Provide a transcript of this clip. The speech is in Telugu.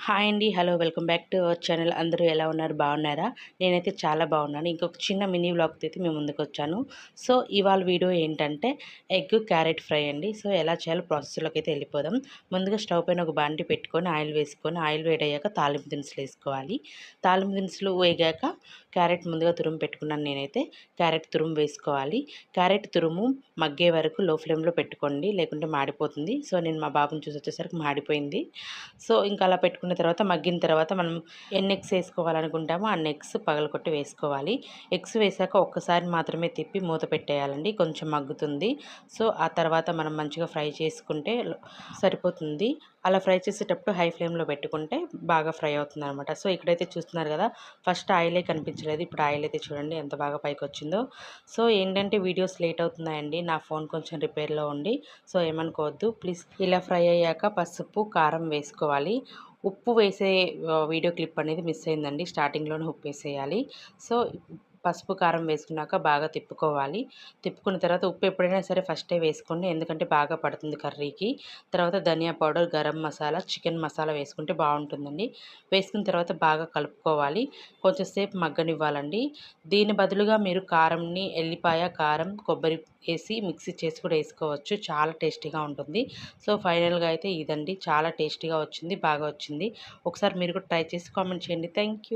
హాయ్ అండి. Hello. Welcome back to our channel. అందరూ ఎలా ఉన్నారు? బాగున్నారా? నేనైతే చాలా బాగున్నాను. ఇంకొక చిన్న మినీ వ్లాగ్‌తో అయితే మేము ముందుకొచ్చాను. సో, ఇవాళ వీడియో ఏంటంటే ఎగ్ క్యారెట్ ఫ్రై అండి. సో, ఎలా చేయాలో ప్రాసెస్‌లోకి అయితే వెళ్ళిపోదాం. ముందుగా స్టవ్ పైన ఒక బాండీ పెట్టుకొని ఆయిల్ వేసుకొని, ఆయిల్ వేడయ్యాక తాలింపు దినుసులు వేసుకోవాలి. తాలింపు దినుసులు వేగాక క్యారెట్ ముందుగా తురుము పెట్టుకున్నాను నేనైతే. క్యారెట్ తురుము వేసుకోవాలి. క్యారెట్ తురుము మగ్గే వరకు లో ఫ్లేమ్‌లో పెట్టుకోండి. లేకుంటే మాడిపోతుంది. సో, నేను మా బాబుని చూసి వచ్చేసరికి మాడిపోయింది. సో, ఇంకా అలా పెట్టుకున్న తర్వాత మగ్గిన తర్వాత మనం ఎన్ని ఎగ్స్ వేసుకోవాలనుకుంటామో అన్ని ఎగ్స్ పగలగొట్టి వేసుకోవాలి. ఎగ్స్ వేసాక ఒక్కసారి మాత్రమే తిప్పి మూత పెట్టేయాలండి. కొంచెం మగ్గుతుంది. సో, ఆ తర్వాత మనం మంచిగా ఫ్రై చేసుకుంటే సరిపోతుంది. అలా ఫ్రై చేసేటప్పుడు హై ఫ్లేమ్‌లో పెట్టుకుంటే బాగా ఫ్రై అవుతుందనమాట. సో, ఇక్కడైతే చూస్తున్నారు కదా! ఫస్ట్ ఆయిలే కనిపించలేదు. ఇప్పుడు ఆయిల్ అయితే చూడండి ఎంత బాగా పైకొచ్చిందో. సో, ఏంటంటే వీడియోస్ లేట్ అవుతున్నాయండి. నా ఫోన్ కొంచెం రిపేర్‌లో ఉండి. సో, ఏమనుకోవద్దు ప్లీజ్. ఇలా ఫ్రై అయ్యాక పసుపు, కారం వేసుకోవాలి. ఉప్పు వేసే వీడియో క్లిప్ అనేది మిస్ అయిందండి. స్టార్టింగ్‌లోనే ఉప్పేసేయాలి. సో, పసుపు, కారం వేసుకున్నాక బాగా తిప్పుకోవాలి. తిప్పుకున్న తర్వాత ఉప్పు ఎప్పుడైనా సరే ఫస్టే వేసుకోండి. ఎందుకంటే బాగా పడుతుంది కర్రీకి. తర్వాత ధనియా పౌడర్, గరం మసాలా, చికెన్ మసాలా వేసుకుంటే బాగుంటుందండి. వేసుకున్న తర్వాత బాగా కలుపుకోవాలి. కొంచెం సేపు మగ్గనివ్వాలండి. దీని బదులుగా మీరు కారంని ఎల్లిపాయ, కారం, కొబ్బరి వేసి మిక్సీ చేసి కూడా వేసుకోవచ్చు. చాలా టేస్టీగా ఉంటుంది. సో, ఫైనల్‌గా అయితే ఇదండి. చాలా టేస్టీగా వచ్చింది. బాగా వచ్చింది. ఒకసారి మీరు కూడా ట్రై చేసి కామెంట్ చేయండి. Thank you.